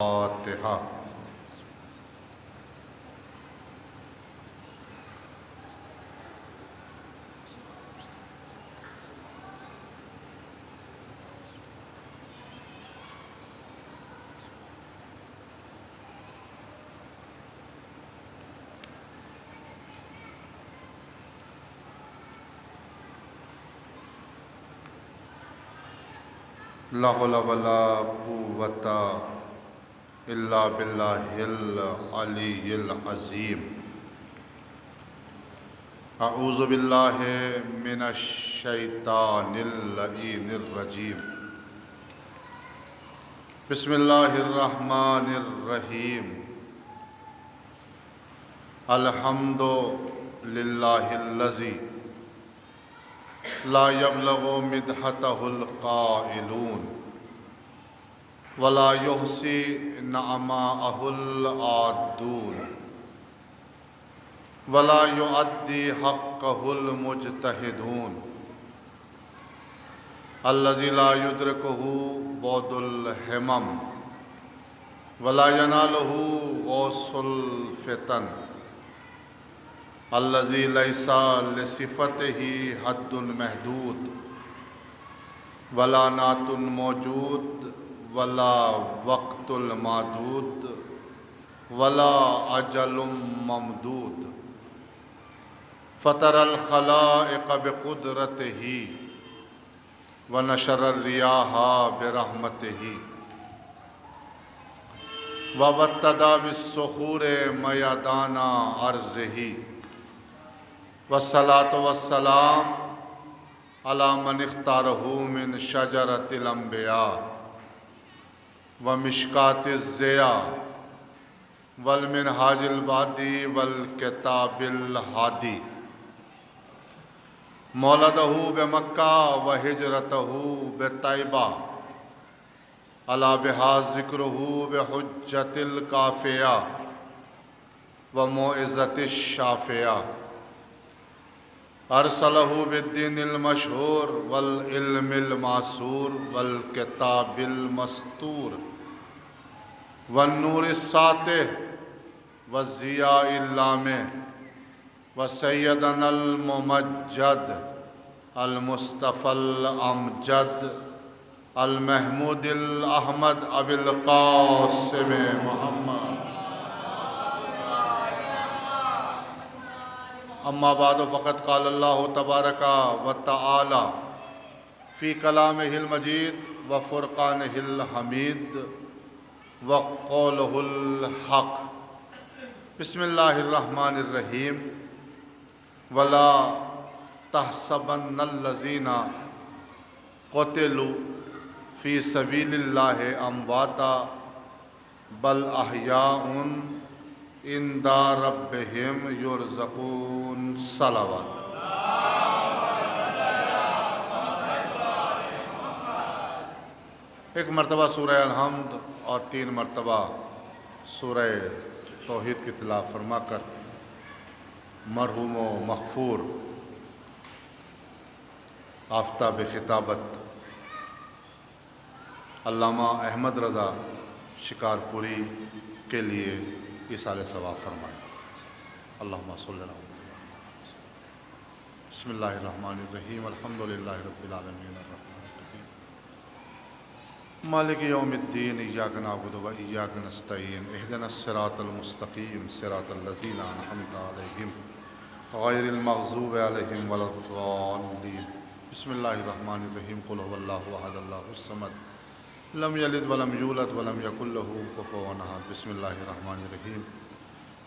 فاتحہ۔ لا حول ولا قوۃ الا باللہ العلی العظیم۔ اعوذ باللہ من الشیطان اللعین الرجیم۔ بسم اللہ الرحمن الرحیم۔ الحمد للہ الذی لا یبلغ مدحتہ القائلون ولا یحصی نعماءہ العادون ولا یؤدی حقہ المجتہدون الذی لا یدرکہ بعد الہمم ولا ینالہ غوث الفتن الذی لیس لصفتہ حد محدود ولا نعت موجود ولا وقت المعدود ولا اجل ممدود فطر الخلائق بقدرتہ ونشر الریاح برحمتہ وابتدى بالصخور میدان ارضہ والصلاة والسلام علی من اختارہ من شجرۃ الانبیاء ومشکاۃ الضیاء والمنہاج البادی والکتاب الہادی مولدہ بمکہ وہجرتہ بطیبہ علی بہا ذکرہ بحجۃ الکافیہ وموعظۃ الشافیہ ارسلہ بالدین المشہور والعلم المعصور والکتاب المستور والنور الساطع والضیاء اللامع وسیدنا الممجد المصطفى الامجد المحمود الاحمد ابی القاسم محمد۔ اما بعد فقد قال اللہ تبارک و تعالی فی کلامہ المجید وفرقانہ الحمید وقولہ الحق۔ بسم اللہ الرحمن الرحیم۔ ولا تحسبن الذین قتلوا فی سبیل اللہ امواتا بل احیاء عند ربہم یرزقون۔ صلوات۔ ایک مرتبہ سورہ الحمد اور 3 مرتبہ سورہ توحید کی تلاوت فرما کر مرحوم و مغفور آفتاب خطابت علامہ احمد رضا شکارپوری کے لیے ایصال ثواب فرمائیں۔ اللہم صلی اللہ علیہ وسلم۔ بسم اللہ الرحمن الرحیم۔ الحمد للہ رب العالمین الرحمن الرحیم مالک یوم الدین ایاک نعبد و ایاک نستعین اہدنا الصراط المستقیم صراط الذین انعمت علیہم غیر المغضوب علیہم ولا الضالین۔ بسم اللہ الرحمن الرحیم۔ قل هو اللہ احد اللہ الصمد لم یلد ولم یولد ولم یکن له کفوا احد۔ بسم اللہ الرحمن الرحیم۔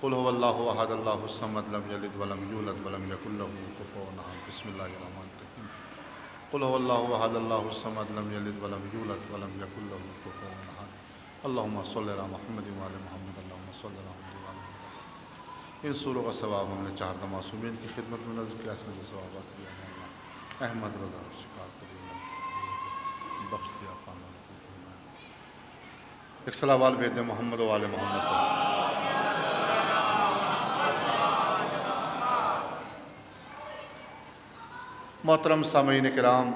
قل هو اللہ احد اللہ الصمد لم یلد ولم یولد ولم یکن له کفوا احد۔ بسم اللہ الرحمن الرحیم۔ قل هو اللہ احد اللہ الصمد لم یلد ولم یولد ولم یکن له کفوا احد۔ اللہم صلی علی محمد وعلی محمد۔ اللہم صلی علی محمد وعلی محمد۔ ان سوروں کا ثواب ہم نے 4 معصومین کی خدمت میں نظر کیا، اس میں جو ثوابات کیا احمد رضا شکارپوری بخش دیا پانا۔ ایک صلوات بھیج دیں محمد و آل محمد پر۔ محترم سامعین کرام،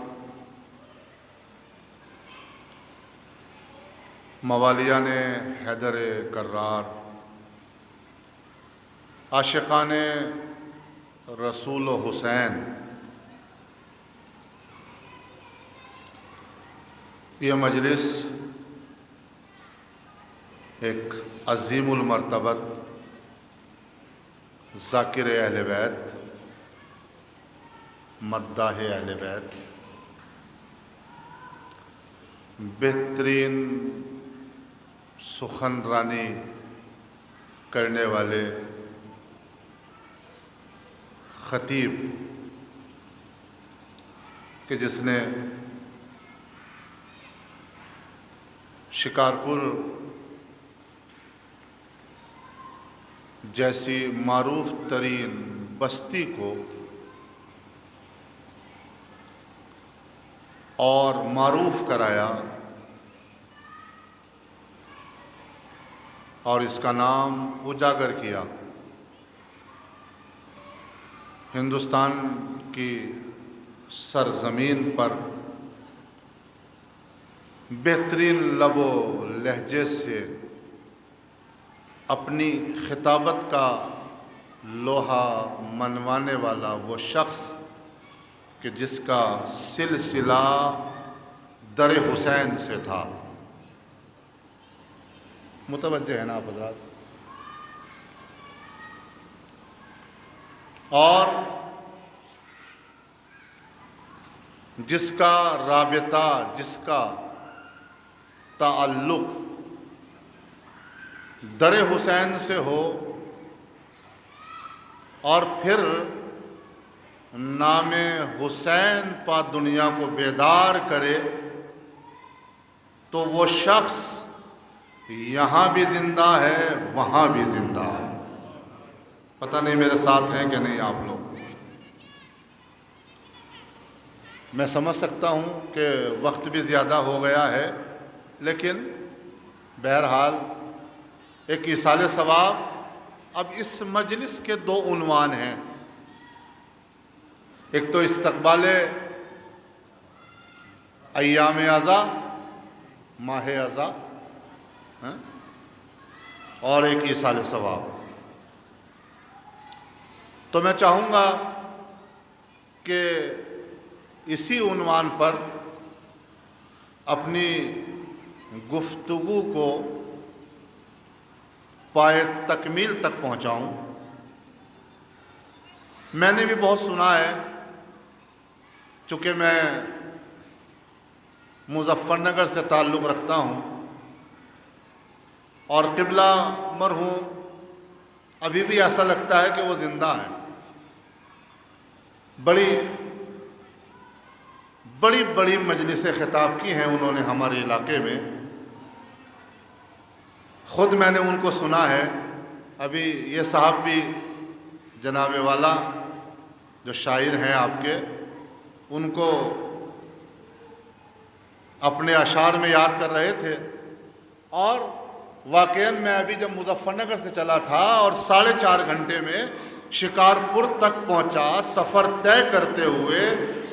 موالیان حیدر کرار، عاشقان رسول و حسین، یہ مجلس ایک عظیم المرتبت ذاکر اہل بیت، مداح اہل بیت، بہترین سخن رانی کرنے والے خطیب کہ جس نے شکارپور جیسی معروف ترین بستی کو اور معروف کرایا اور اس کا نام اجاگر کیا۔ ہندوستان کی سرزمین پر بہترین لب و لہجے سے اپنی خطابت کا لوہا منوانے والا وہ شخص کہ جس کا سلسلہ در حسین سے تھا۔ متوجہ ہے نا آپ حضرات؟ اور جس کا رابطہ، جس کا تعلق در حسین سے ہو اور پھر نام حسین پا دنیا کو بیدار کرے، تو وہ شخص یہاں بھی زندہ ہے، وہاں بھی زندہ ہے۔ پتہ نہیں میرے ساتھ ہیں کہ نہیں آپ لوگ؟ میں سمجھ سکتا ہوں کہ وقت بھی زیادہ ہو گیا ہے، لیکن بہرحال ایک ایصال ثواب۔ اب اس مجلس کے دو عنوان ہیں، ایک تو استقبال ایام عزا، ماہ عزا، اور ایک ایصال ثواب۔ تو میں چاہوں گا کہ اسی عنوان پر اپنی گفتگو کو پائے تکمیل تک پہنچاؤں۔ میں نے بھی بہت سنا ہے، چونکہ میں مظفر نگر سے تعلق رکھتا ہوں اور قبلہ مرحوم ابھی بھی ایسا لگتا ہے کہ وہ زندہ ہیں۔ بڑی مجلس خطاب کی ہیں انہوں نے ہمارے علاقے میں، خود میں نے ان کو سنا ہے۔ ابھی یہ صاحب بھی جناب والا جو شاعر ہیں آپ کے، ان کو اپنے اشعار میں یاد کر رہے تھے۔ اور واقعاً میں ابھی جب مظفر نگر سے چلا تھا اور 4.5 گھنٹے میں شکارپور تک پہنچا سفر طے کرتے ہوئے،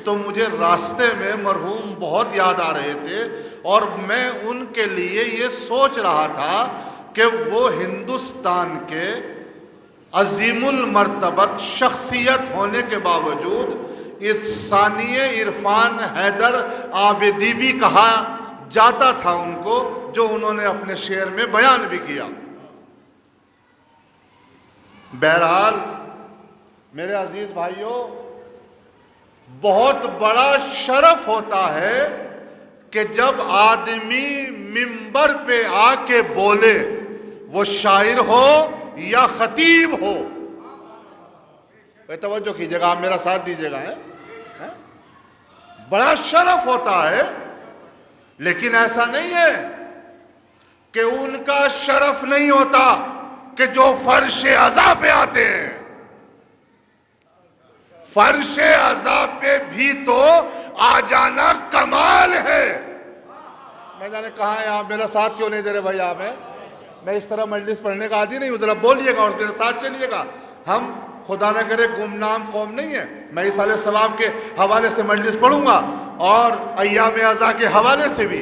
تو مجھے راستے میں مرحوم بہت یاد آ رہے تھے، اور میں ان کے لیے یہ سوچ رہا تھا کہ وہ ہندوستان کے عظیم المرتبت شخصیت ہونے کے باوجود ثانی عرفان حیدر آبدی بھی کہا جاتا تھا ان کو، جو انہوں نے اپنے شعر میں بیان بھی کیا۔ بہرحال میرے عزیز بھائیوں، بہت بڑا شرف ہوتا ہے کہ جب آدمی منبر پہ آ کے بولے، وہ شاعر ہو یا خطیب ہو۔ توجہ کیجیے گا، آپ میرا ساتھ دیجیے گا۔ بڑا شرف ہوتا ہے، لیکن ایسا نہیں ہے کہ ان کا شرف نہیں ہوتا کہ جو فرش عزا پہ آتے ہیں۔ فرش عزا پہ بھی تو آ جانا کمال ہے۔ میں جانے کہاں ہے آپ، میرا ساتھ کیوں نہیں دے رہے بھائی آپ ہیں؟ میں اس طرح مجلس پڑھنے کا عادی نہیں ہوں، ذرا بولیے گا اور میرے ساتھ چلیے گا۔ ہم خدا نہ کرے گمنام قوم نہیں ہے۔ میں ایصال ثواب کے حوالے سے مجلس پڑھوں گا اور ایام عزا کے حوالے سے بھی،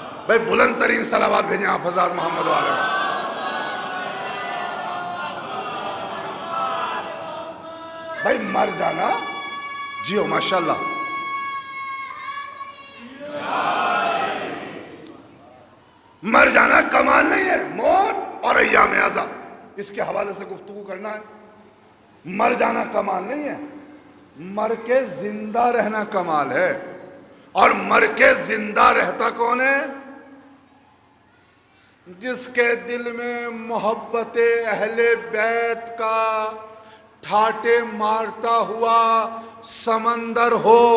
بھائی بلند ترین صلوات بھیجیں آپ حضرات محمد والے میں. بھائی مر جانا جیو ماشاءاللہ. مر جانا کمال نہیں ہے، موت اور ایام ازا اس کے حوالے سے گفتگو کرنا ہے. مر جانا کمال نہیں ہے، مر کے زندہ رہنا کمال ہے. اور مر کے زندہ رہتا کون ہے؟ جس کے دل میں محبت اہل بیت کا ٹھاٹے مارتا ہوا سمندر ہو.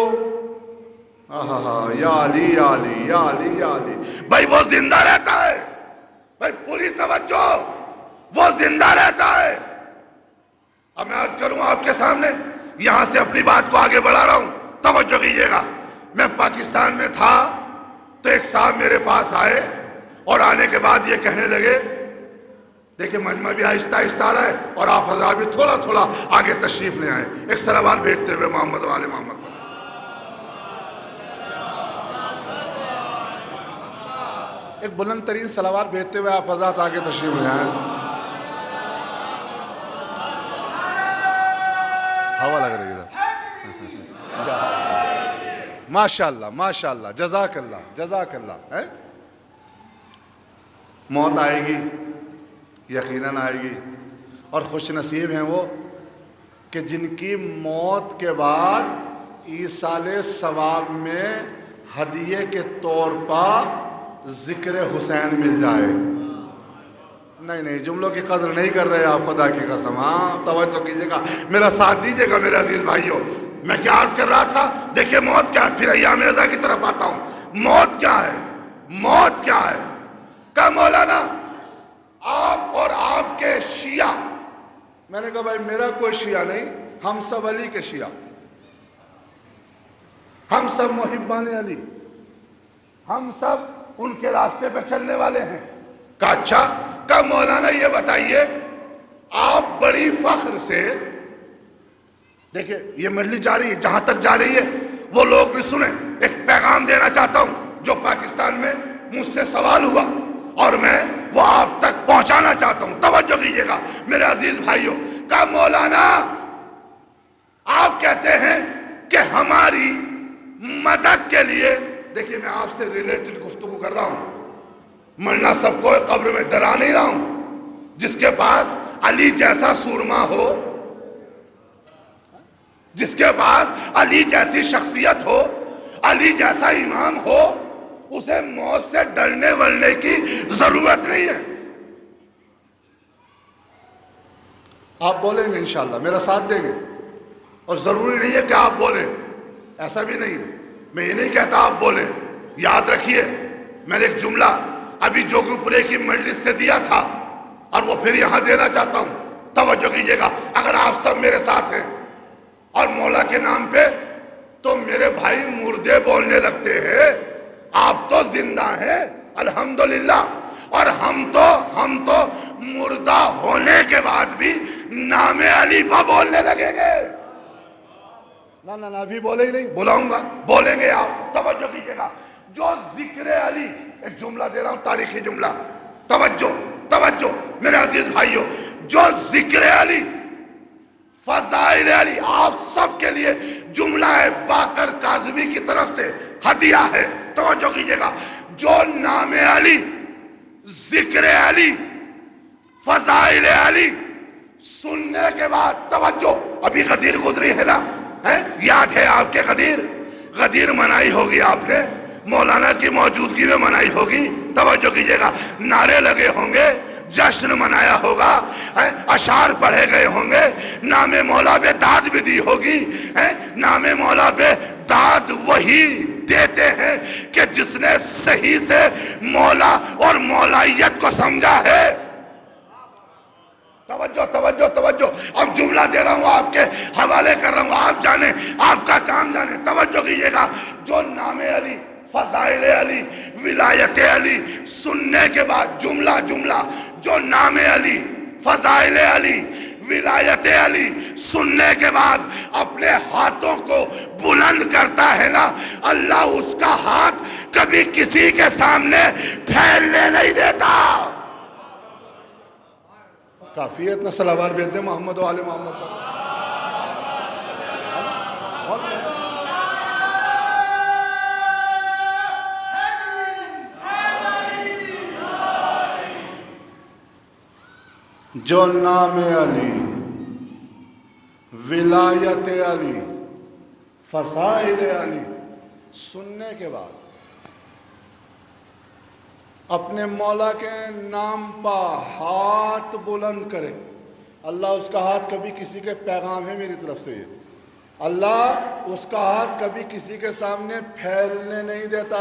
یا علی یا علی یا علی یا علی. بھائی وہ زندہ رہتا ہے. بھائی پوری توجہ، وہ زندہ رہتا ہے. اب میں عرض کروں آپ کے سامنے، یہاں سے اپنی بات کو آگے بڑھا رہا ہوں، توجہ کیجئے گا. میں پاکستان میں تھا تو ایک صاحب میرے پاس آئے اور آنے کے بعد یہ کہنے لگے، دیکھیں مجمع بھی آہستہ آہستہ آ رہا ہے اور آپ حضرات بھی تھوڑا تھوڑا آگے تشریف لے آئیں، ایک صلوات بھیجتے ہوئے محمد والے محمد. ایک بلند ترین صلوات بھیجتے ہوئے آپ حضرات آگے تشریف لے آئیں. ہوا لگ رہی ہے ماشاءاللہ ماشاءاللہ. جزاک اللہ جزاک اللہ. موت آئے گی، یقیناً آئے گی، اور خوش نصیب ہیں وہ کہ جن کی موت کے بعد ایصال ثواب میں ہدیے کے طور پر ذکر حسین مل جائے. نہیں جملوں کی قدر نہیں کر رہے آپ، خدا کی قسم. ہاں توجہ کیجئے گا، میرا ساتھ دیجئے گا میرے عزیز بھائیوں. میں کیا عرض کر رہا تھا؟ دیکھیے موت کیا ہے، پھر ایام رضا کی طرف آتا ہوں. موت کیا ہے؟ موت کیا ہے؟ کہا مولانا آپ اور آپ کے شیعہ. میں نے کہا بھائی میرا کوئی شیعہ نہیں، ہم سب علی کے شیعہ، ہم سب محبان علی، ہم سب ان کے راستے پہ چلنے والے ہیں. کہا اچھا. کہا مولانا یہ بتائیے آپ بڑی فخر سے، دیکھیں یہ مجلس جا رہی ہے، جہاں تک جا رہی ہے وہ لوگ بھی سنیں. ایک پیغام دینا چاہتا ہوں جو پاکستان میں مجھ سے سوال ہوا اور میں وہ آپ تک پہنچانا چاہتا ہوں. توجہ کیجئے گا میرے عزیز بھائیوں. کہا مولانا آپ کہتے ہیں کہ ہماری مدد کے لیے، دیکھیں میں آپ سے ریلیٹڈ گفتگو کر رہا ہوں، مرنا سب کو قبر میں ڈرا نہیں رہا ہوں. جس کے پاس علی جیسا سورما ہو، جس کے پاس علی جیسی شخصیت ہو، علی جیسا امام ہو، اسے موت سے ڈرنے ورنے کی ضرورت نہیں ہے. آپ بولیں گے انشاءاللہ، میرا ساتھ دیں گے، اور ضروری نہیں ہے کہ آپ بولیں، ایسا بھی نہیں ہے. میں یہ نہیں کہتا آپ بولیں. یاد رکھیے میں نے ایک جملہ ابھی جوگی پورے کی مجلس سے دیا تھا اور وہ پھر یہاں دینا چاہتا ہوں. توجہ کیجئے گا. اگر آپ سب میرے ساتھ ہیں اور مولا کے نام پہ، تو میرے بھائی مردے بولنے لگتے ہیں، آپ تو زندہ ہیں الحمدللہ، اور ہم تو مردہ ہونے کے بعد بھی نام علی پہ بولنے لگیں گے. نہ ابھی بولے ہی نہیں، بلاؤں گا، بولیں گے آپ. توجہ کیجئے گا. جو ذکر علی، ایک جملہ دے رہا ہوں تاریخی جملہ، توجہ میرے عزیز بھائیوں. جو ذکر علی، فضائل علی، آپ سب کے لیے جملہ ہے باقر کاظمی کی طرف سے ہدیہ ہے. توجہ کیجئے گا. جو نام علی، ذکر علی، فضائل علی سننے کے بعد، توجہ ابھی غدیر گزری ہے نا، یاد ہے آپ کے غدیر منائی ہوگی آپ نے، مولانا کی موجودگی میں منائی ہوگی. توجہ کیجئے گا. نعرے لگے ہوں گے، جشن منایا ہوگا، اشعار پڑھے گئے ہوں گے، نام مولا پہ داد بھی دی ہوگی. نام مولا پہ داد وہی دیتے ہیں کہ جس نے صحیح سے مولا اور مولائیت کو سمجھا ہے. توجہ. اب جملہ دے رہا ہوں، آپ کے حوالے کر رہا ہوں، آپ جانیں، آپ کا کام جانیں. توجہ کیجئے گا. جو نام علی، فضائل علی، ولایت علی سننے کے بعد، جملہ جو نام علی، فضائل علی، ولایت علی سننے کے بعد اپنے ہاتھوں کو بلند کرتا ہے نا، اللہ اس کا ہاتھ کبھی کسی کے سامنے پھیلنے نہیں دیتا۔ کافی ہے اتنا صلوات بھیج دیں محمد و آل محمد پر۔ جو نام علی، ولایت علی، فضائل علی سننے کے بعد اپنے مولا کے نام پر ہاتھ بلند کرے، اللہ اس کا ہاتھ کبھی کسی کے پیغام ہے میری طرف سے، یہ اللہ اس کا ہاتھ کبھی کسی کے سامنے پھیلنے نہیں دیتا۔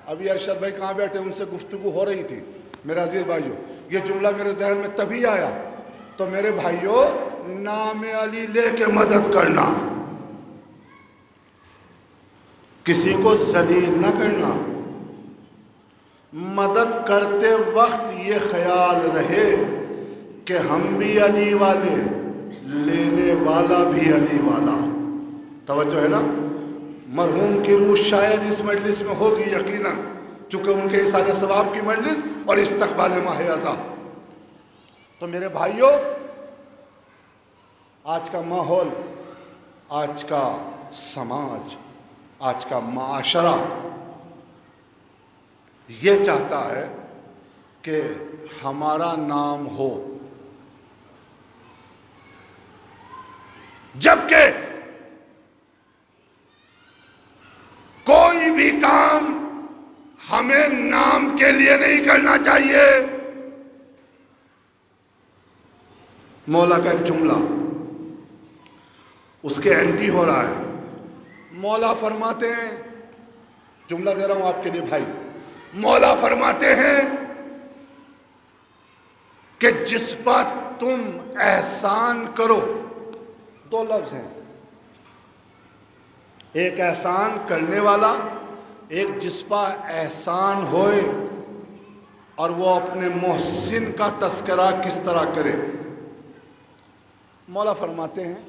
ابھی ارشد بھائی کہاں بیٹھے، ان سے گفتگو ہو رہی تھی۔ میرے عزیز بھائیوں، یہ جملہ میرے ذہن میں تبھی آیا، تو میرے بھائیوں نام علی لے کے مدد کرنا، کسی کو ذلیل نہ کرنا، مدد کرتے وقت یہ خیال رہے کہ ہم بھی علی والے، لینے والا بھی علی والا۔ توجہ ہے نا؟ مرحوم کی روح شاید اس مجلس میں ہوگی یقیناً، چونکہ ان کے ایصال ثواب کی مجلس اور استقبال ماہ اعضا۔ تو میرے بھائیوں، آج کا ماحول، آج کا سماج، آج کا معاشرہ یہ چاہتا ہے کہ ہمارا نام ہو، جبکہ کوئی بھی کام ہمیں نام کے لیے نہیں کرنا چاہیے۔ مولا کا ایک جملہ اس کے اینٹی ہو رہا ہے۔ مولا فرماتے ہیں، جملہ دے رہا ہوں آپ کے لیے بھائی، مولا فرماتے ہیں کہ جس پر تم احسان کرو، دو لفظ ہیں، ایک احسان کرنے والا، ایک جس پر احسان ہوئے، اور وہ اپنے محسن کا تذکرہ کس طرح کرے۔ مولا فرماتے ہیں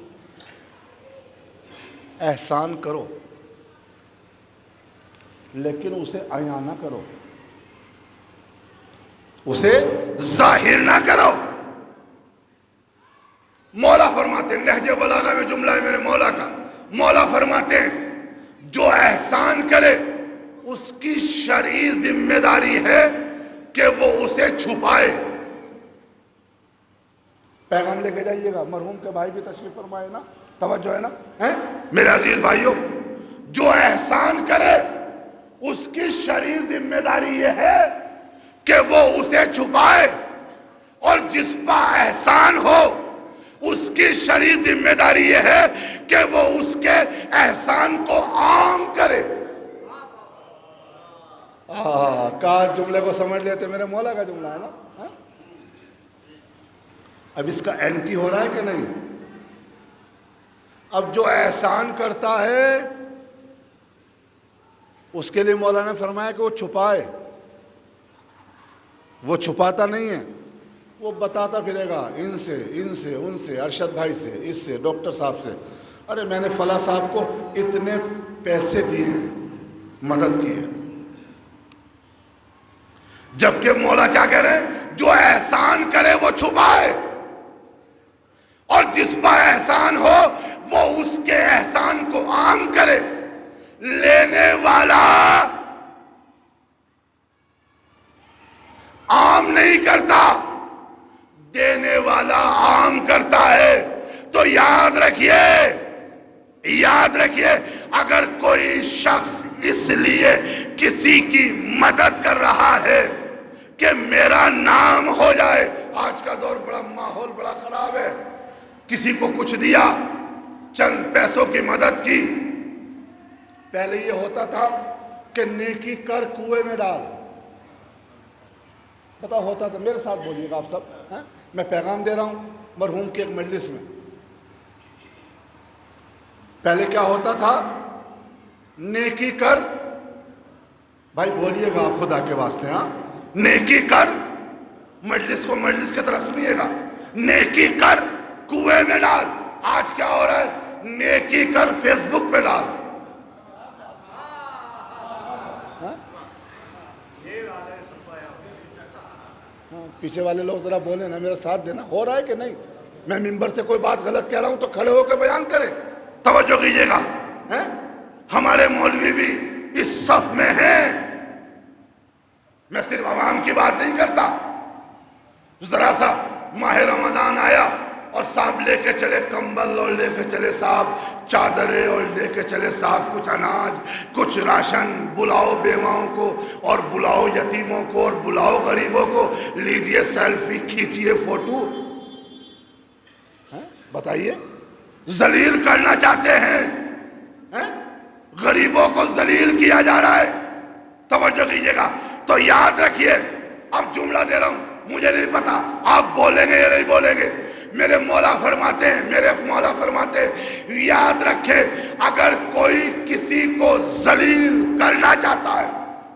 احسان کرو لیکن اسے عیاں نہ کرو، اسے ظاہر نہ کرو۔ مولا فرماتے ہیں، نہج بلاغہ میں جملہ ہے میرے مولا کا، مولا فرماتے ہیں جو احسان کرے اس کی شرعی ذمہ داری ہے کہ وہ اسے چھپائے۔ پیغام لے کے جائیے گا، مرحوم کے بھائی بھی تشریف فرمائے نا، توجہ ہے نا؟ میرے عزیز بھائیوں، جو احسان کرے اس کی شرعی ذمہ داری یہ ہے کہ وہ اسے چھپائے، اور جس پر احسان ہو اس کی شرعی ذمہ داری یہ ہے کہ وہ اس کے احسان کو عام کرے۔ کاش جملے کو سمجھ لیتے، میرے مولا کا جملہ ہے نا۔ اب اس کا اینٹی ہو رہا ہے کہ نہیں؟ اب جو احسان کرتا ہے اس کے لیے مولا نے فرمایا کہ وہ چھپائے، وہ چھپاتا نہیں ہے، وہ بتاتا پھرے گا ان سے ان سے ان سے، ارشد بھائی سے، اس سے، ڈاکٹر صاحب سے، ارے میں نے فلاں صاحب کو اتنے پیسے دیے ہیں، مدد کی ہے۔ جبکہ مولا کیا کہہ رہے ہیں؟ جو احسان کرے وہ چھپائے، اور جس پر احسان ہو وہ اس کے احسان کو عام کرے۔ لینے والا عام نہیں کرتا، دینے والا عام کرتا ہے۔ تو یاد رکھیے اگر کوئی شخص اس لیے کسی کی مدد کر رہا ہے کہ میرا نام ہو جائے، آج کا دور بڑا ماحول بڑا خراب ہے، کسی کو کچھ دیا، چند پیسوں کی مدد کی۔ پہلے یہ ہوتا تھا کہ نیکی کر کنویں میں ڈال، پتہ ہوتا تھا، میرے ساتھ بولیے گا آپ سب، میں پیغام دے رہا ہوں مرحوم کے ایک مجلس میں۔ پہلے کیا ہوتا تھا؟ نیکی کر، بھائی بولیے گا آپ خدا کے واسطے، نیکی کر، مجلس کو مجلس کی طرح سنیے گا، نیکی کر کنویں میں ڈال. آج کیا ہو رہا ہے؟ نیکی کر فیس بک پہ ڈال. پیچھے والے لوگ ذرا بولیں نا، میرا ساتھ دینا. ہو رہا ہے کہ نہیں؟ میں ممبر سے کوئی بات غلط کہہ رہا ہوں تو کھڑے ہو کے بیان کریں. توجہ کیجیے گا، ہمارے مولوی بھی اس صف میں ہیں. میں صرف عوام کی بات نہیں کرتا. ذرا سا ماہ رمضان آیا اور صاحب لے کے چلے کمبل، اور لے کے چلے صاحب چادریں، اور لے کے چلے صاحب کچھ اناج، کچھ راشن. بلاؤ بیواؤں کو، اور بلاؤ یتیموں کو، اور بلاؤ غریبوں کو. لیجئے سیلفی، کھینچیے فوٹو. بتائیے، ذلیل کرنا چاہتے ہیں. غریبوں کو ذلیل کیا جا رہا ہے. توجہ کیجیے گا. تو یاد رکھیے، اب جملہ دے رہا ہوں، مجھے نہیں پتا آپ بولیں گے یا نہیں بولیں گے. میرے مولا فرماتے ہیں، میرے مولا فرماتے ہیں، یاد رکھے اگر کوئی کسی کو ذلیل کرنا چاہتا ہے،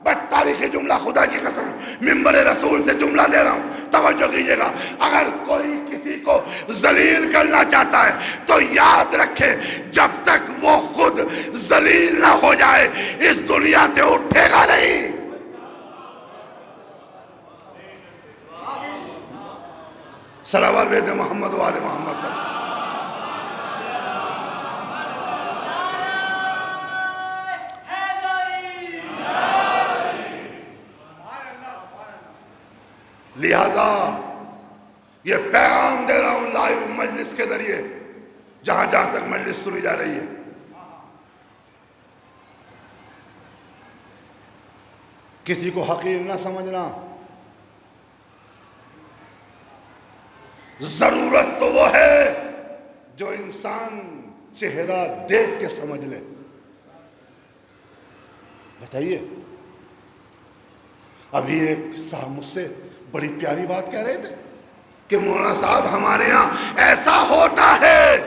بس تاریخی جملہ، خدا کی قسم ممبر رسول سے جملہ دے رہا ہوں، توجہ کیجیے گا. اگر کوئی کسی کو ذلیل کرنا چاہتا ہے تو یاد رکھے جب تک وہ خود ذلیل نہ ہو جائے اس دنیا سے اٹھے گا نہیں. صلوات بید محمد و آل محمد پر. لہذا یہ پیغام دے رہا ہوں لائیو مجلس کے ذریعے، جہاں جہاں تک مجلس سنی جا رہی ہے. کسی کو حقیر نہ سمجھنا. ضرورت تو وہ ہے جو انسان چہرہ دیکھ کے سمجھ لے. بتائیے، ابھی ایک صاحب مجھ سے بڑی پیاری بات کہہ رہے تھے کہ مولانا صاحب ہمارے یہاں ایسا ہوتا ہے،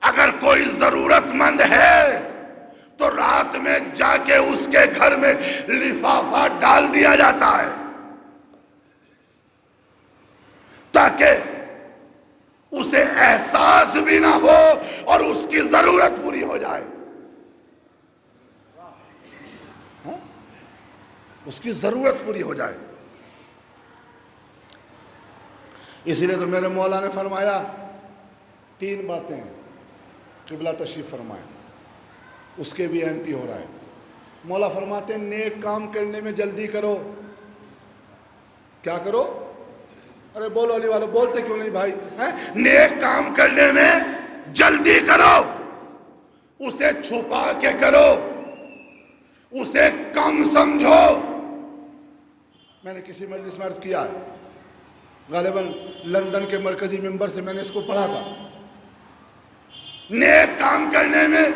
اگر کوئی ضرورت مند ہے تو رات میں جا کے اس کے گھر میں لفافہ ڈال دیا جاتا ہے تاکہ اسے احساس بھی نہ ہو اور اس کی ضرورت پوری ہو جائے. اس کی ضرورت پوری ہو جائے. اسی لیے تو میرے مولا نے فرمایا 3 باتیں ہیں. قبلہ تشریف فرمائے، اس کے بھی MP ہو رہا ہے. مولا فرماتے ہیں نیک کام کرنے میں جلدی کرو. کیا کرو؟ ارے بولو علی والو، بولتے کیوں نہیں بھائی؟ نیک کام کرنے میں جلدی کرو، اسے چھپا کے کرو، اسے کم سمجھو. میں نے کسی مجلس میں عرض کیا ہے، غالباً لندن کے مرکزی ممبر سے میں نے اس کو پڑھا تھا. نیک کام کرنے میں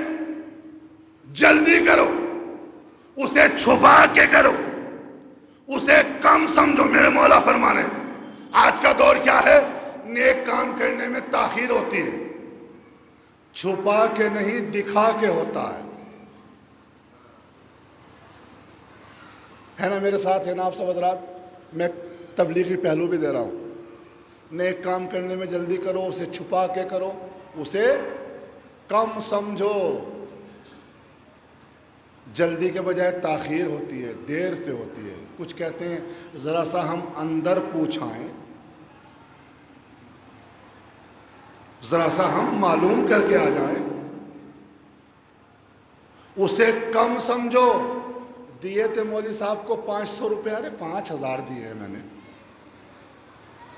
جلدی کرو، اسے چھپا کے کرو، اسے کم سمجھو. میرے مولا فرمانے آج کا دور کیا ہے؟ نیک کام کرنے میں تاخیر ہوتی ہے. چھپا کے نہیں، دکھا کے ہوتا ہے نا. میرے ساتھ ہے نا آپ سب حضرات. میں تبلیغی پہلو بھی دے رہا ہوں. نیک کام کرنے میں جلدی کرو، اسے چھپا کے کرو، اسے کم سمجھو. جلدی کے بجائے تاخیر ہوتی ہے، دیر سے ہوتی ہے. کچھ کہتے ہیں ذرا سا ہم اندر پوچھائیں، ذرا سا ہم معلوم کر کے آ جائیں. اسے کم سمجھو. دیے تھے مولوی صاحب کو 500 روپے، ارے 5000 دیے ہیں میں نے.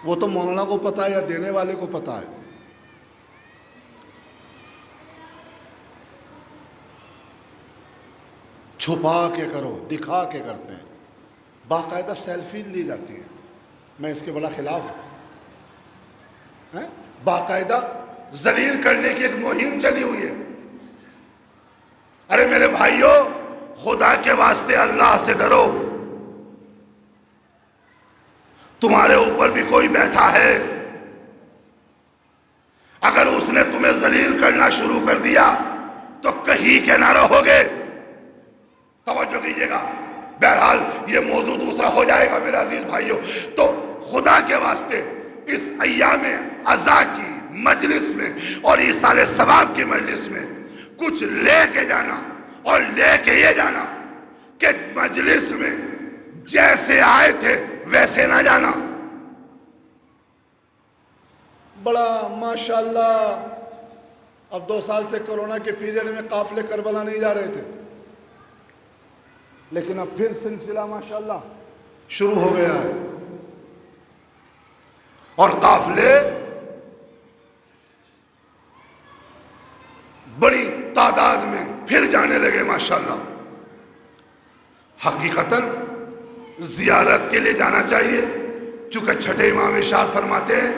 وہ تو مولانا کو پتا ہے یا دینے والے کو پتا ہے. چھپا کے کرو، دکھا کے کرتے ہیں. باقاعدہ سیلفی لی جاتی ہے، میں اس کے بڑا خلاف ہوں. باقاعدہ ذلیل کرنے کی ایک مہم چلی ہوئی ہے. ارے میرے بھائیوں، خدا کے واسطے اللہ سے ڈرو. تمہارے اوپر بھی کوئی بیٹھا ہے، اگر اس نے تمہیں ذلیل کرنا شروع کر دیا تو کہیں کے نہ رہو گے. توجہ کیجیے گا. بہرحال یہ موضوع دوسرا ہو جائے گا میرے عزیز بھائیوں. تو خدا کے واسطے اس ایام عزا کی مجلس میں اور ایصال ثواب کی مجلس میں کچھ لے کے جانا اور لے کے یہ جانا کہ مجلس میں جیسے آئے تھے ویسے نہ جانا. بڑا ماشاءاللہ. اب 2 سال سے کرونا کے پیریڈ میں قافلے کربلا نہیں جا رہے تھے، لیکن اب پھر سلسلہ ماشاءاللہ شروع ہو گیا ہے، اور قافلے بڑی تعداد میں پھر جانے لگے ماشاءاللہ. حقیقتاً زیارت کے لیے جانا چاہیے، چونکہ چھٹے امام ارشاد فرماتے ہیں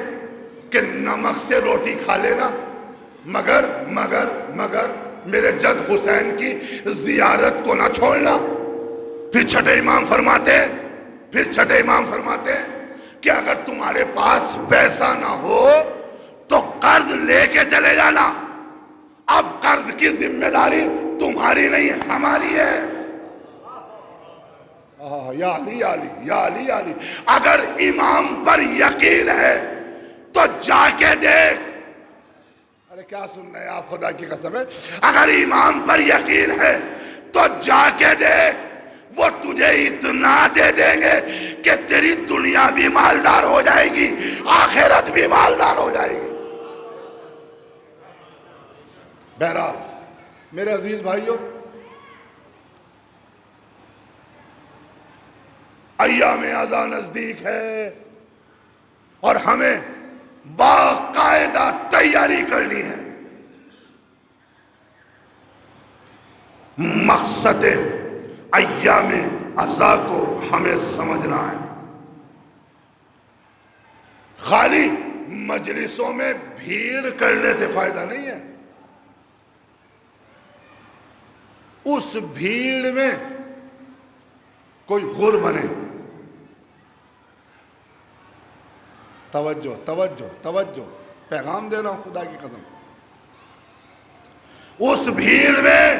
کہ نمک سے روٹی کھا لینا مگر میرے جد حسین کی زیارت کو نہ چھوڑنا. پھر چھٹے امام فرماتے ہیں کہ اگر تمہارے پاس پیسہ نہ ہو تو قرض لے کے چلے جانا. اب قرض کی ذمہ داری تمہاری نہیں ہے، ہماری ہے. یا علی یا علی یا علی یا علی. اگر امام پر یقین ہے تو جا کے دیکھ. ارے کیا سن رہے ہیں آپ، خدا کی قسم ہے. اگر امام پر یقین ہے تو جا کے دیکھ، وہ تجھے اتنا دے دیں گے کہ تیری دنیا بھی مالدار ہو جائے گی، آخرت بھی مالدار ہو جائے گی. بہرحال میرے عزیز بھائیوں، ایام ازاں نزدیک ہے اور ہمیں باقاعدہ تیاری کرنی ہے. مقصد ایام ازاں کو ہمیں سمجھنا ہے. خالی مجلسوں میں بھیڑ کرنے سے فائدہ نہیں ہے. اس بھیڑ میں کوئی غر بنے. توجہ توجہ توجہ، پیغام دے رہا ہوں خدا کی قسم. اس بھیڑ میں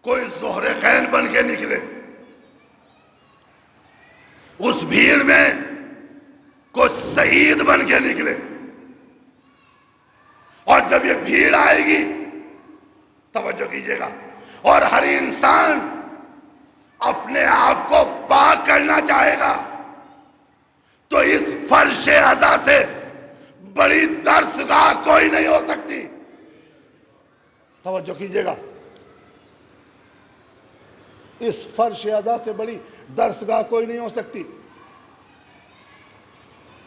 کوئی زہر خین بن کے نکلے، اس بھیڑ میں کوئی شہید بن کے نکلے. اور جب یہ بھیڑ آئے گی، توجہ کیجیے گا، اور ہر انسان اپنے آپ کو پاک کرنا چاہے گا، تو اس فرش ازاں سے بڑی درسگاہ کوئی نہیں ہو سکتی. توجہ کیجیے گا، اس فرش ازاں سے بڑی درسگاہ کوئی نہیں ہو سکتی.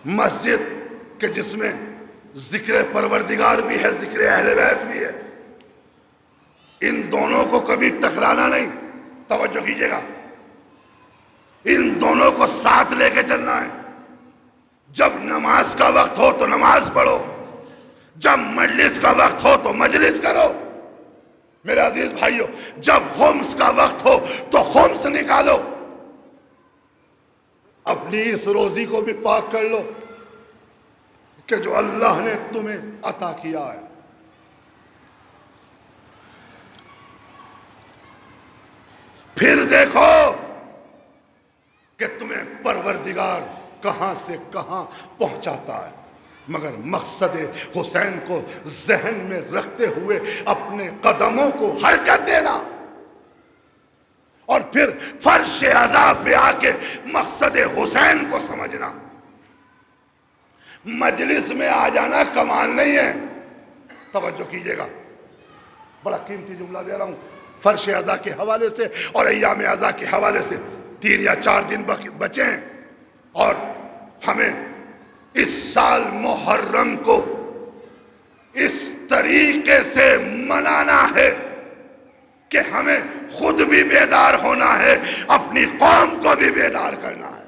مسجد کہ جس میں ذکر پروردگار بھی ہے، ذکر اہل بیت بھی ہے، ان دونوں کو کبھی ٹکرانا نہیں. توجہ کیجیے گا، ان دونوں کو ساتھ لے کے چلنا ہے. جب نماز کا وقت ہو تو نماز پڑھو، جب مجلس کا وقت ہو تو مجلس کرو. میرے عزیز بھائیو، جب خمس کا وقت ہو تو خمس نکالو. اپنی اس روزی کو بھی پاک کر لو کہ جو اللہ نے تمہیں عطا کیا ہے. پھر دیکھو کہ تمہیں پروردگار کہاں سے کہاں پہنچاتا ہے. مگر مقصد حسین کو ذہن میں رکھتے ہوئے اپنے قدموں کو حرکت دینا، اور پھر فرش ازاں پہ آ کے مقصد حسین کو سمجھنا. مجلس میں آ جانا کمال نہیں ہے. توجہ کیجیے گا، بڑا قیمتی جملہ دے رہا ہوں فرش ازاں کے حوالے سے اور ایام ازاں کے حوالے سے. 3 یا 4 دن بچے ہیں اور ہمیں اس سال محرم کو اس طریقے سے منانا ہے کہ ہمیں خود بھی بیدار ہونا ہے، اپنی قوم کو بھی بیدار کرنا ہے.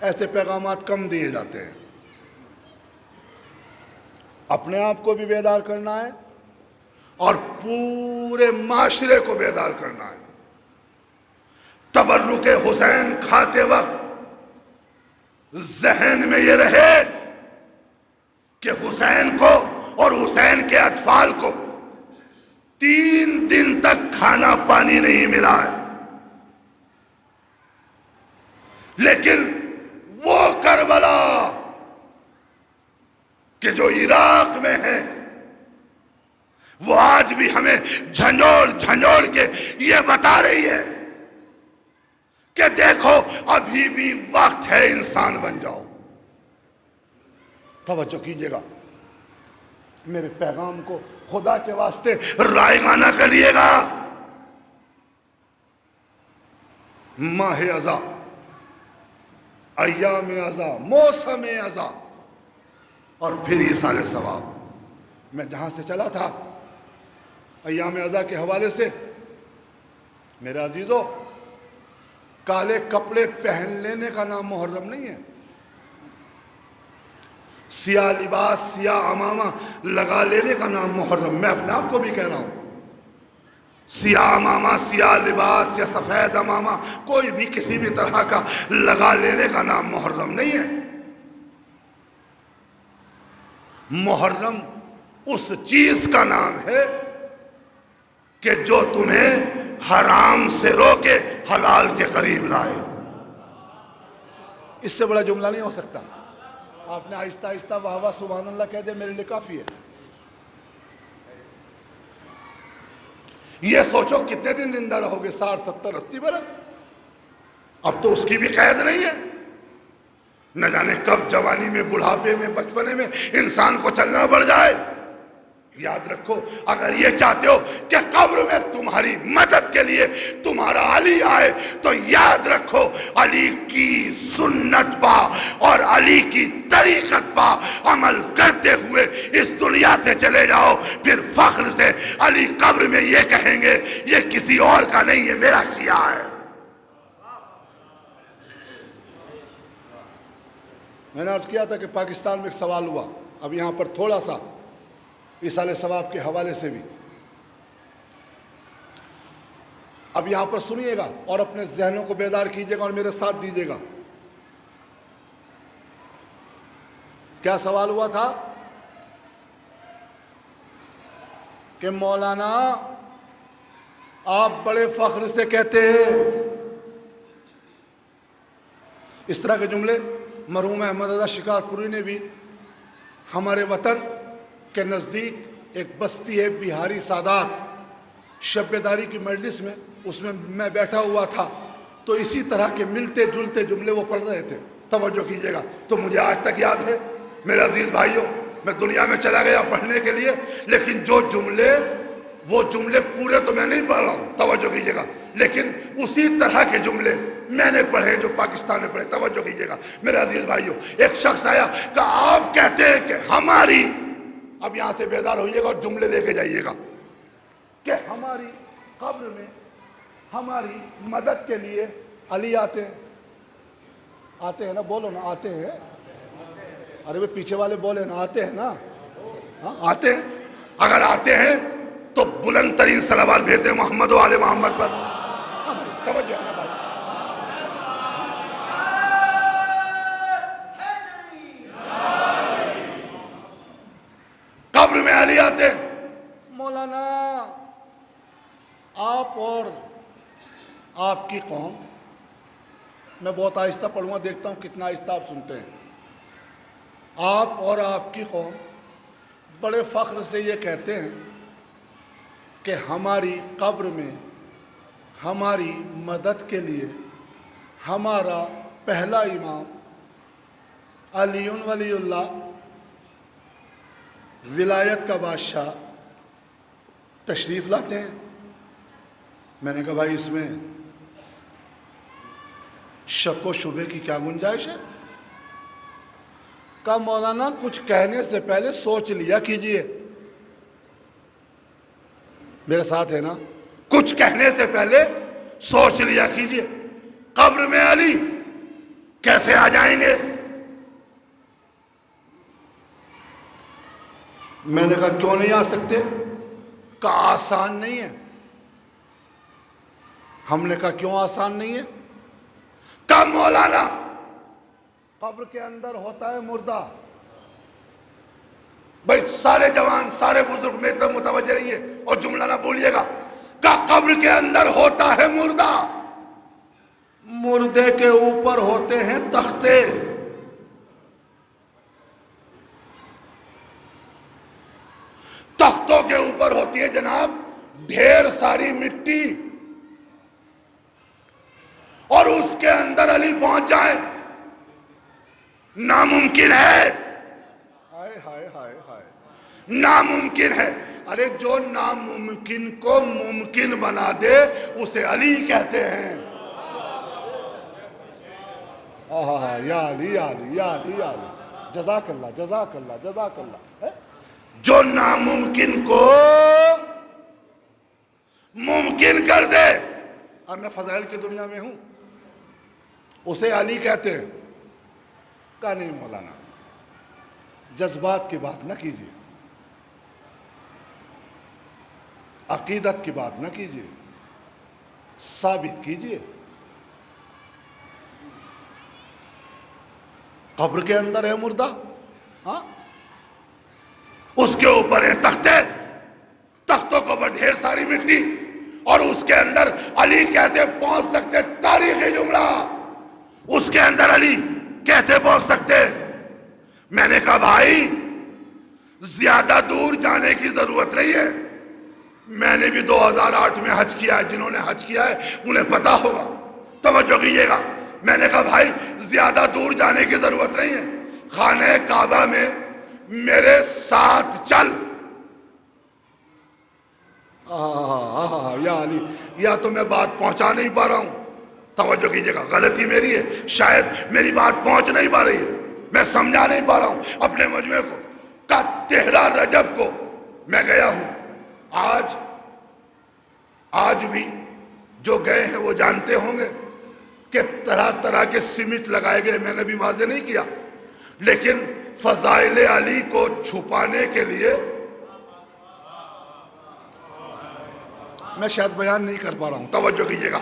ایسے پیغامات کم دیے جاتے ہیں. اپنے آپ کو بھی بیدار کرنا ہے اور پورے معاشرے کو بیدار کرنا ہے. تبرک حسین کھاتے وقت ذہن میں یہ رہے کہ حسین کو اور حسین کے اطفال کو 3 دن تک کھانا پانی نہیں ملا ہے، لیکن وہ کربلا کہ جو عراق میں ہے وہ آج بھی ہمیں جھنجھوڑ جھنجھوڑ کے یہ بتا رہی ہے کہ دیکھو ابھی بھی وقت ہے، انسان بن جاؤ۔ توجہ کیجئے گا، میرے پیغام کو خدا کے واسطے رائے گانا کریے گا۔ ماہ ازا، ایام ازا، موسم ازا، اور پھر ایصال ثواب۔ میں جہاں سے چلا تھا ایام ازا کے حوالے سے، میرے عزیزو، کالے کپڑے پہن لینے کا نام محرم نہیں ہے، سیاہ لباس، سیاہ عمامہ لگا لینے کا نام محرم۔ میں اپنے آپ کو بھی کہہ رہا ہوں، سیاہ عمامہ، سیاہ لباس یا سفید عمامہ کوئی بھی کسی بھی طرح کا لگا لینے کا نام محرم نہیں ہے۔ محرم اس چیز کا نام ہے کہ جو تمہیں حرام سے روکے حلال کے قریب لائے۔ اس سے بڑا جملہ نہیں ہو سکتا۔ آپ نے آہستہ آہستہ واہ واہ سبحان اللہ کہہ دے، میرے لیے کافی ہے۔ یہ سوچو کتنے دن زندہ رہو گے، 60 70 80 برس؟ اب تو اس کی بھی قید نہیں ہے، نہ جانے کب جوانی میں، بڑھاپے میں، بچپنے میں انسان کو چلنا پڑ جائے۔ یاد رکھو، اگر یہ چاہتے ہو کہ قبر میں تمہاری مدد کے لیے تمہارا علی آئے تو یاد رکھو علی کی سنت پا اور علی کی طریقت پا عمل کرتے ہوئے اس دنیا سے چلے جاؤ، پھر فخر سے علی قبر میں یہ کہیں گے یہ کسی اور کا نہیں ہے، میرا کیا ہے۔ میں نے عرض کیا تھا کہ پاکستان میں ایک سوال ہوا، اب یہاں پر تھوڑا سا ایصال ثواب کے حوالے سے بھی، اب یہاں پر سنیے گا اور اپنے ذہنوں کو بیدار کیجیے گا اور میرے ساتھ دیجیے گا۔ کیا سوال ہوا تھا کہ مولانا آپ بڑے فخر سے کہتے ہیں، اس طرح کے جملے مرحوم احمد رضا شکارپوری نے بھی ہمارے وطن کے نزدیک ایک بستی ہے بہاری سادات، شب بیداری کی مجلس میں، اس میں میں بیٹھا ہوا تھا تو اسی طرح کے ملتے جلتے جملے وہ پڑھ رہے تھے۔ توجہ کیجیے گا، تو مجھے آج تک یاد ہے میرے عزیز بھائیوں، میں دنیا میں چلا گیا پڑھنے کے لیے، لیکن جو جملے، وہ جملے پورے تو میں نہیں پڑھ رہا ہوں، توجہ کیجیے گا، لیکن اسی طرح کے جملے میں نے پڑھے جو پاکستان نے پڑھے۔ توجہ کیجیے گا میرے عزیز بھائیوں، ایک شخص آیا کہ آپ کہتے ہیں کہ ہماری، اب یہاں سے بیدار ہوئیے گا اور جملے لے کے جائیے گا، کہ ہماری قبر میں ہماری مدد کے لیے علی آتے ہیں۔ آتے ہیں نا، بولو نا، آتے ہیں۔ ارے وہ پیچھے والے بولے نا، آتے ہیں نا، ہاں آتے ہیں۔ اگر آتے ہیں تو بلند ترین صلوات بھیجتے ہیں محمد و آل محمد پر۔ توجہ ہے نا بھائی، قبر میں علی آتے ہیں۔ مولانا آپ اور آپ کی قوم، میں بہت آہستہ پڑھوں گا، دیکھتا ہوں کتنا آہستہ آپ سنتے ہیں۔ آپ اور آپ کی قوم بڑے فخر سے یہ کہتے ہیں کہ ہماری قبر میں ہماری مدد کے لیے ہمارا پہلا امام علی ولی اللہ، ولایت کا بادشاہ تشریف لاتے ہیں۔ میں نے کہا بھائی اس میں شک و شبے کی کیا گنجائش ہے؟ کہا مولانا کچھ کہنے سے پہلے سوچ لیا کیجئے۔ میرے ساتھ ہے نا، کچھ کہنے سے پہلے سوچ لیا کیجئے۔ قبر میں علی کیسے آ جائیں گے؟ میں نے کہا کیوں نہیں آ سکتے؟ کہا آسان نہیں ہے۔ ہم نے کہا کیوں آسان نہیں ہے؟ کہا مولانا قبر کے اندر ہوتا ہے مردہ۔ بھائی سارے جوان، سارے بزرگ میرے طرف متوجہ رہیے اور جملہ نہ بولیے گا۔ کہا قبر کے اندر ہوتا ہے مردہ، مردے کے اوپر ہوتے ہیں تختے۔ ہوتی ہے جناب ڈھیر ساری مٹی اور اس کے اندر علی پہنچ جائے، ناممکن ہے، ہائے ہائے ہائے ہائے، ناممکن ہے۔ ارے جو ناممکن کو ممکن بنا دے اسے علی کہتے ہیں۔ یا علی یا علی یا علی یا علی، جزاک اللہ جزاک اللہ جزاک اللہ۔ جو ناممکن کو ممکن کر دے، اب میں فضائل کی دنیا میں ہوں، اسے علی کہتے ہیں۔ کہا نہیں مولانا، جذبات کی بات نہ کیجیے، عقیدت کی بات نہ کیجیے، ثابت کیجیے۔ قبر کے اندر ہے مردہ، ہاں، اس کے اوپر ہے تختے، تختوں کے اوپر ڈھیر ساری مٹی، اور اس کے اندر علی کہتے پہنچ سکتے، تاریخی جملہ، اس کے اندر علی کیسے پہنچ سکتے؟ میں نے کہا بھائی زیادہ دور جانے کی ضرورت نہیں ہے، میں نے بھی 2008 میں حج کیا ہے، جنہوں نے حج کیا ہے انہیں پتا ہوگا، توجہ کیجیے گا۔ میں نے کہا بھائی زیادہ دور جانے کی ضرورت نہیں ہے، خانہ کعبہ میں میرے ساتھ چل۔ یا علی، یا تو میں بات پہنچا نہیں پا رہا ہوں، توجہ کیجیے گا، غلطی میری ہے، شاید میری بات پہنچ نہیں پا رہی ہے، میں سمجھا نہیں پا رہا ہوں اپنے مجموعے کو۔ کا 13 رجب کو میں گیا ہوں، آج بھی جو گئے ہیں وہ جانتے ہوں گے کہ طرح طرح کے سیمنٹ لگائے گئے، میں نے بھی واضح نہیں کیا، لیکن فضائل علی کو چھپانے کے لیے میں شاید بیان نہیں کر پا رہا ہوں، توجہ کیجیے گا۔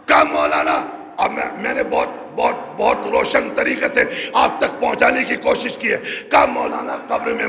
کا مولانا، اب میں نے بہت روشن طریقے سے آپ تک پہنچانے کی کوشش کی ہے۔ کا مولانا قبر میں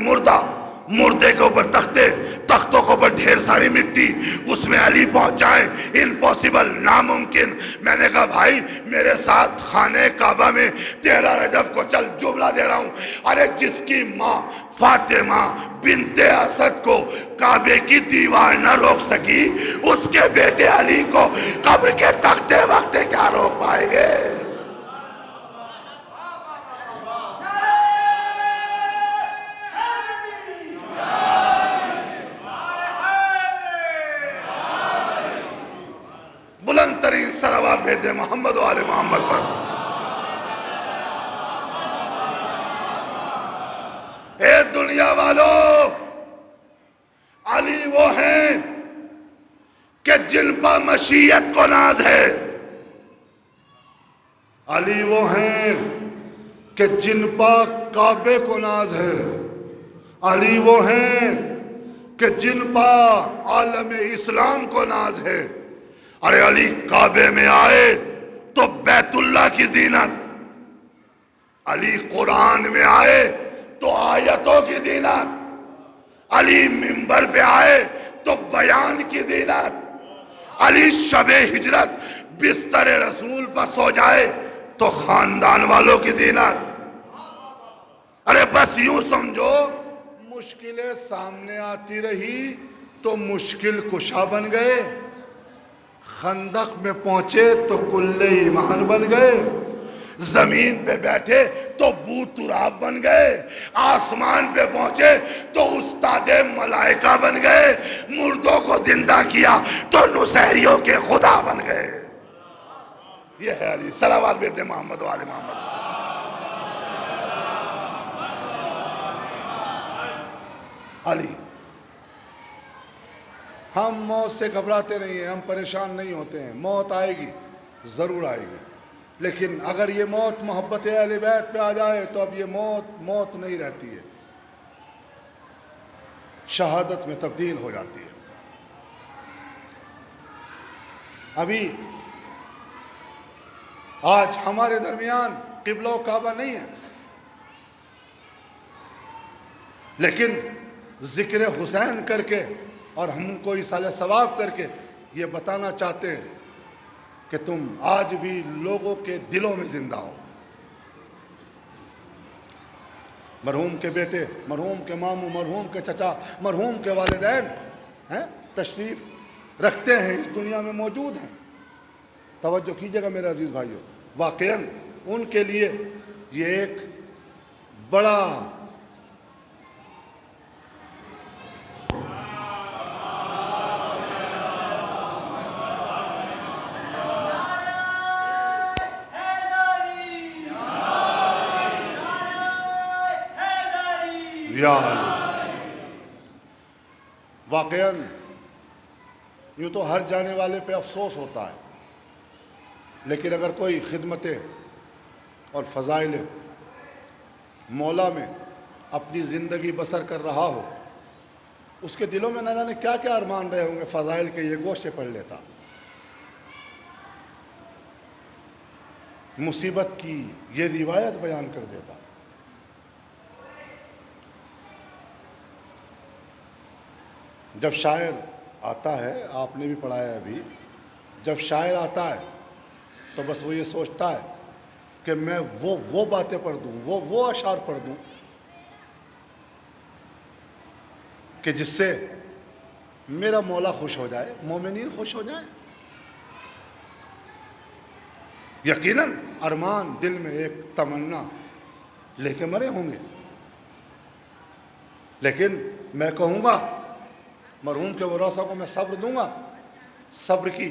مردے کے اوپر تختے، تختوں کے اوپر ڈھیر ساری مٹی، اس میں علی پہنچ جائیں، امپاسبل، ناممکن۔ میں نے کہا بھائی میرے ساتھ خانہ کعبہ میں 13 رجب کو چل، جملہ دے رہا ہوں۔ ارے جس کی ماں فاطمہ بنت اسد کو کعبے کی دیوار نہ روک سکی، اس کے بیٹے علی کو قبر کے تختے وقتے کیا روک پائیں گے؟ بلند ترین صلوات بھیج دیں محمد و آل محمد پر۔ اے دنیا والو، علی وہ ہیں کہ جن پر مشیت کو ناز ہے، علی وہ ہیں کہ جن پر کعبے کو ناز ہے، علی وہ ہیں کہ جن پر عالم اسلام کو ناز ہے۔ ارے علی کعبے میں آئے تو بیت اللہ کی زینت، علی قرآن میں آئے تو آیتوں کی زینت، علی منبر پہ آئے تو بیان کی زینت، علی شب ہجرت بستر رسول پر سو جائے تو خاندان والوں کی زینت۔ ارے بس یوں سمجھو، مشکلیں سامنے آتی رہی تو مشکل کشا بن گئے، خندق میں پہنچے تو کل ایمان بن گئے، زمین پہ بیٹھے تو بو تراب بن گئے، آسمان پہ پہنچے تو استاد ملائکہ بن گئے، مردوں کو زندہ کیا تو نصیریوں کے خدا بن گئے۔ یہ ہے علی، صلوات بھیج دیں محمد و آل محمد۔ علی، ہم موت سے گھبراتے نہیں ہیں، ہم پریشان نہیں ہوتے ہیں، موت آئے گی، ضرور آئے گی، لیکن اگر یہ موت محبت اہل بیت پہ آ جائے تو اب یہ موت نہیں رہتی ہے، شہادت میں تبدیل ہو جاتی ہے۔ ابھی آج ہمارے درمیان قبلہ و کعبہ نہیں ہے، لیکن ذکر حسین کر کے اور ہم کو ایصال ثواب کر کے یہ بتانا چاہتے ہیں کہ تم آج بھی لوگوں کے دلوں میں زندہ ہو۔ مرحوم کے بیٹے، مرحوم کے ماموں، مرحوم کے چچا، مرحوم کے والدین ہیں تشریف رکھتے ہیں، اس دنیا میں موجود ہیں۔ توجہ کیجیے گا میرے عزیز بھائیوں، واقعاً ان کے لیے یہ ایک بڑا واقعاً یوں تو ہر جانے والے پہ افسوس ہوتا ہے، لیکن اگر کوئی خدمتیں اور فضائل مولا میں اپنی زندگی بسر کر رہا ہو، اس کے دلوں میں نہ جانے کیا کیا ارمان رہے ہوں گے، فضائل کے یہ گوشے پڑھ لیتا، مصیبت کی یہ روایت بیان کر دیتا۔ جب شاعر آتا ہے، آپ نے بھی پڑھا ہے ابھی، جب شاعر آتا ہے تو بس وہ یہ سوچتا ہے کہ میں وہ باتیں پڑھ دوں، وہ اشعار پڑھ دوں کہ جس سے میرا مولا خوش ہو جائے، مومنین خوش ہو جائیں۔ یقیناً ارمان دل میں ایک تمنا لے کے مرے ہوں گے، لیکن میں کہوں گا مرحوم کے ورثہ کو میں صبر دوں گا، صبر کی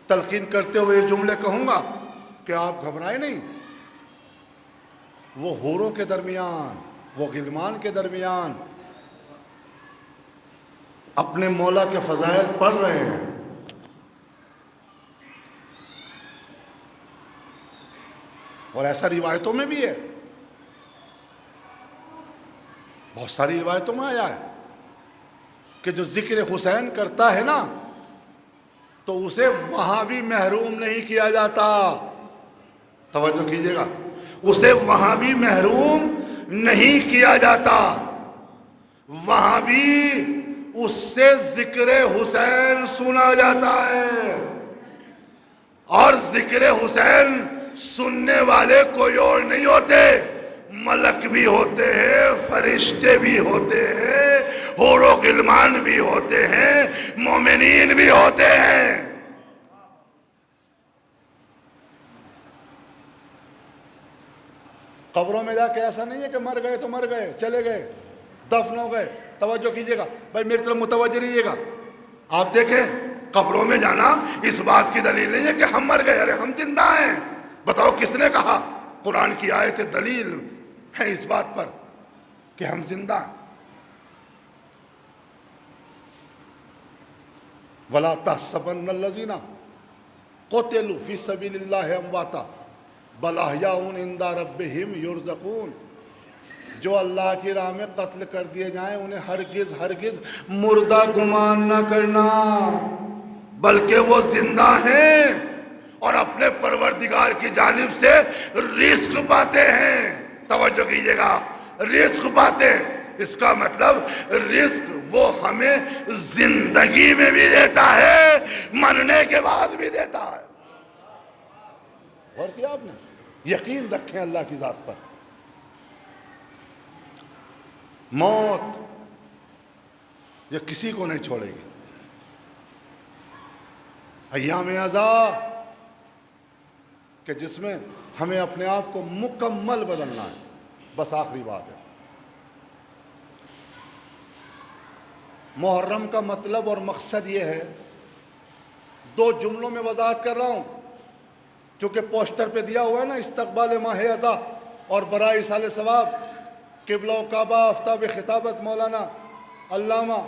تلقین کرتے ہوئے یہ جملے کہوں گا کہ آپ گھبرائیں نہیں، وہ حوروں کے درمیان، وہ غلمان کے درمیان اپنے مولا کے فضائل پڑھ رہے ہیں۔ اور ایسا روایتوں میں بھی ہے، بہت ساری روایتوں میں آیا ہے کہ جو ذکر حسین کرتا ہے نا تو اسے وہاں بھی محروم نہیں کیا جاتا۔ توجہ کیجیے گا، اسے وہاں بھی محروم نہیں کیا جاتا، وہاں بھی اس سے ذکر حسین سنا جاتا ہے، اور ذکر حسین سننے والے کوئی اور نہیں ہوتے، ملک بھی ہوتے ہیں، فرشتے بھی ہوتے ہیں، حور و غلمان بھی ہوتے ہیں، مومنین بھی ہوتے ہیں۔ قبروں میں جا کے ایسا نہیں ہے کہ مر گئے تو مر گئے، چلے گئے، دفن ہو گئے۔ توجہ کیجیے گا بھائی، میری طرف متوجہ رہیے گا۔ آپ دیکھیں قبروں میں جانا اس بات کی دلیل نہیں ہے کہ ہم مر گئے، ارے ہم زندہ ہیں۔ بتاؤ کس نے کہا؟ قرآن کی آیت دلیل ہے اس بات پر کہ ہم زندہ ہیں۔ وَلَا تَحْسَبَنَّ الَّذِينَ قُتِلُوا فِي سَبِيلِ اللَّهِ أَمْوَاتًا بَلْ أَحْيَاءٌ عِندَ رَبِّهِمْ يُرْزَقُونَ، جو اللہ کی راہ میں قتل کر دیے جائیں انہیں ہرگز مردہ گمان نہ کرنا، بلکہ وہ زندہ ہیں اور اپنے پروردگار کی جانب سے رزق پاتے ہیں۔ توجہ کیجیے گا، رزق پاتے ہیں، اس کا مطلب رزق وہ ہمیں زندگی میں بھی دیتا ہے، مرنے کے بعد بھی دیتا ہے۔ اور کیا آپ نے یقین رکھیں اللہ کی ذات پر، موت یہ کسی کو نہیں چھوڑے گی۔ ایام عزا کہ جس میں ہمیں اپنے آپ کو مکمل بدلنا ہے۔ بس آخری بات ہے، محرم کا مطلب اور مقصد یہ ہے، دو جملوں میں وضاحت کر رہا ہوں چونکہ پوسٹر پہ دیا ہوا ہے نا، استقبال ماہ عزا اور برائے ایصال ثواب، قبلہ و کعبہ آفتاب خطابت مولانا علامہ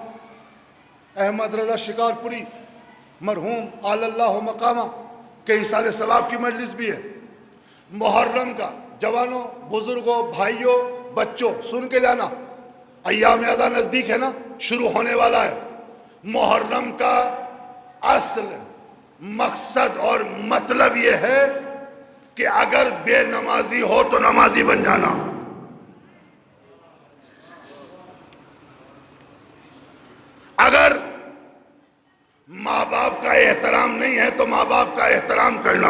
احمد رضا شکارپوری مرحوم آل اللہ مقامہ کے ایصال ثواب کی مجلس بھی ہے۔ محرم کا جوانوں، بزرگوں، بھائیوں، بچوں سن کے جانا، ایام عزا نزدیک ہے نا، شروع ہونے والا ہے۔ محرم کا اصل مقصد اور مطلب یہ ہے کہ اگر بے نمازی ہو تو نمازی بن جانا، اگر ماں باپ کا احترام نہیں ہے تو ماں باپ کا احترام کرنا،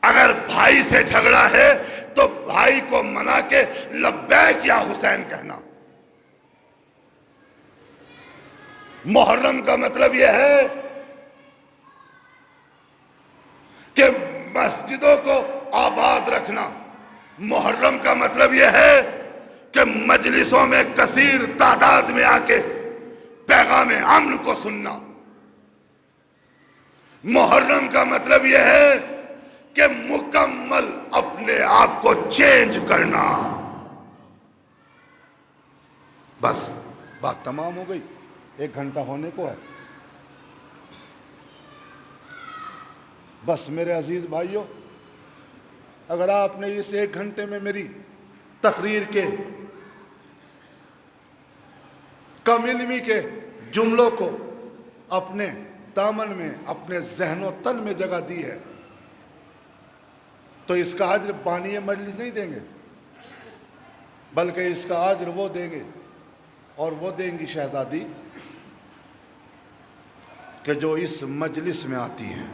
اگر بھائی سے جھگڑا ہے تو بھائی کو منا کے لبیک یا حسین کہنا، محرم کا مطلب یہ ہے کہ مسجدوں کو آباد رکھنا. محرم کا مطلب یہ ہے کہ مجلسوں میں کثیر تعداد میں آ کے پیغام امن کو سننا. محرم کا مطلب یہ ہے کہ مکمل اپنے آپ کو چینج کرنا. بس بات تمام ہو گئی. 1 گھنٹہ ہونے کو ہے. بس میرے عزیز بھائیوں، اگر آپ نے اس 1 گھنٹے میں میری تقریر کے کم علمی کے جملوں کو اپنے دامن میں، اپنے ذہن و تن میں جگہ دی ہے، تو اس کا اجر بانی مجلس نہیں دیں گے، بلکہ اس کا اجر وہ دیں گے، اور وہ دیں گی شہزادی کہ جو اس مجلس میں آتی ہیں.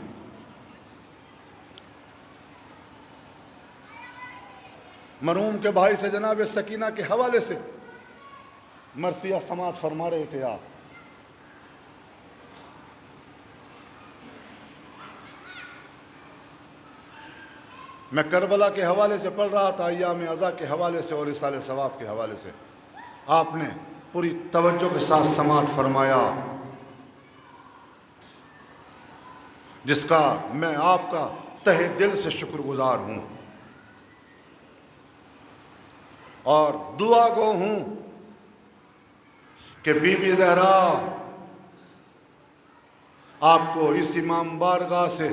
مرحوم کے بھائی سے جناب سکینہ کے حوالے سے مرثیہ سماعت فرما رہے تھے آپ. میں کربلا کے حوالے سے پڑھ رہا تھا، ایام عزا کے حوالے سے اور اصال ثواب کے حوالے سے. آپ نے پوری توجہ کے ساتھ سماعت فرمایا، جس کا میں آپ کا تہہ دل سے شکر گزار ہوں اور دعا گو ہوں کہ بی بی زہرا آپ کو اس امام بارگاہ سے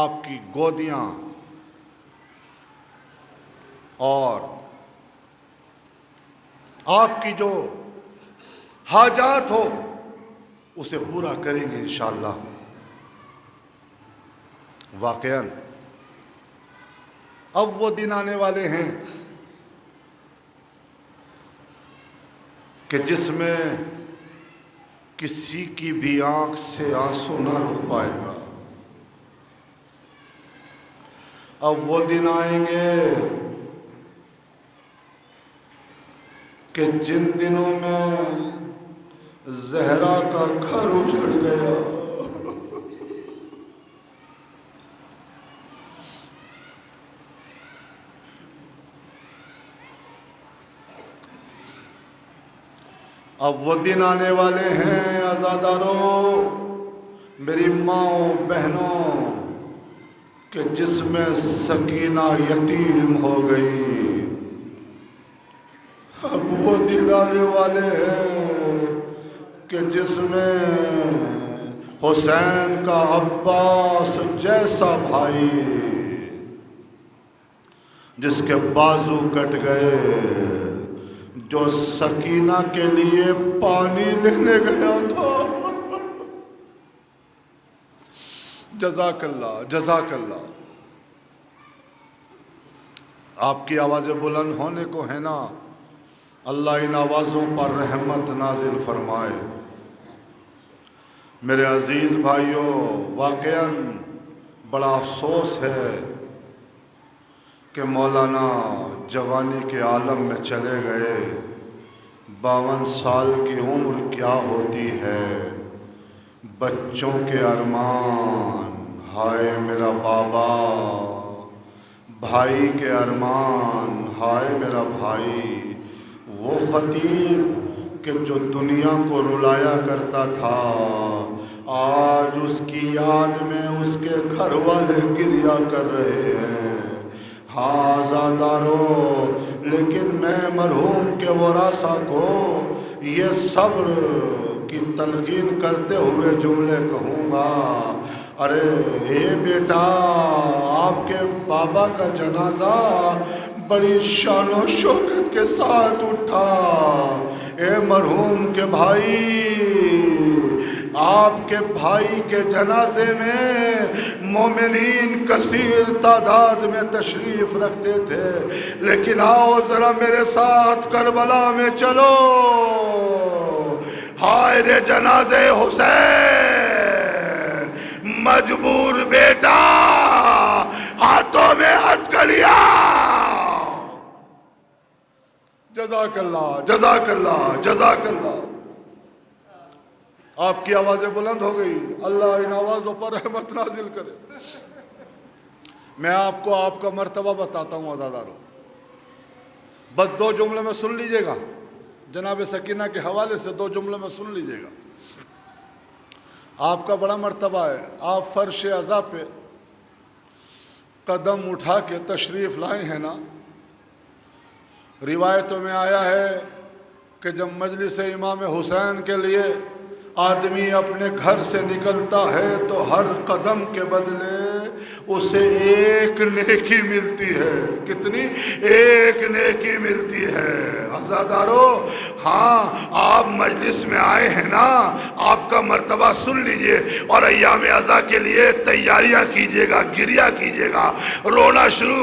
آپ کی گودیاں اور آپ کی جو حاجات ہو اسے پورا کریں گے انشاءاللہ. واقعاً اب وہ دن آنے والے ہیں کہ جس میں کسی کی بھی آنکھ سے آنسو نہ رک پائے گا. اب وہ دن آئیں گے کہ جن دنوں میں زہرا کا گھر اجڑ گیا، اب وہ دن آنے والے ہیں عزاداروں، میری ماں بہنوں، کہ جس میں سکینہ یتیم ہو گئی. اب وہ دن آنے والے ہیں کہ جس میں حسین کا عباس جیسا بھائی، جس کے بازو کٹ گئے، جو سکینہ کے لیے پانی لینے گیا تھا. جزاک اللہ، جزاک اللہ. آپ کی آوازیں بلند ہونے کو ہے نا، اللہ ان آوازوں پر رحمت نازل فرمائے. میرے عزیز بھائیوں، واقعاً بڑا افسوس ہے کہ مولانا جوانی کے عالم میں چلے گئے. 52 سال کی عمر کیا ہوتی ہے، بچوں کے ارمان، ہائے میرا بابا، بھائی کے ارمان، ہائے میرا بھائی. وہ خطیب کہ جو دنیا کو رلایا کرتا تھا، آج اس کی یاد میں اس کے گھر والے گریا کر رہے ہیں. ہاں عزادارو، لیکن میں مرحوم کے ورثاء کو یہ صبر کی تلقین کرتے ہوئے جملے کہوں گا. ارے اے بیٹا، آپ کے بابا کا جنازہ بڑی شان و شوکت کے ساتھ اٹھا. اے مرحوم کے بھائی، آپ کے بھائی کے جنازے میں مومنین کثیر تعداد میں تشریف رکھتے تھے، لیکن آؤ ذرا میرے ساتھ کربلا میں چلو. ہائے رے جنازے حسین، مجبور بیٹا، ہاتھوں میں ہتھکڑیاں. جزاک اللہ جزاک اللہ جزاک اللہ. آپ کی آوازیں بلند ہو گئی. اللہ ان آوازوں پر رحمت نازل کرے. میں آپ کو آپ کا مرتبہ بتاتا ہوں عزادارو. بس 2 جملے میں سن لیجئے گا. جناب سکینہ کے حوالے سے 2 جملے میں سن لیجئے گا. آپ کا بڑا مرتبہ ہے. آپ فرش عزا پہ قدم اٹھا کے تشریف لائے ہیں نا. روایتوں میں آیا ہے کہ جب مجلس امام حسین کے لیے آدمی اپنے گھر سے نکلتا ہے تو ہر قدم کے بدلے اسے ایک نیکی ملتی ہے. کتنی؟ ایک نیکی ملتی ہے. عزادارو ہاں آپ مجلس میں آئے ہیں نا, آپ کا مرتبہ سن لیجئے اور ایام عزا کے لیے تیاریاں کیجئے گا, گریہ کیجئے گا, رونا شروع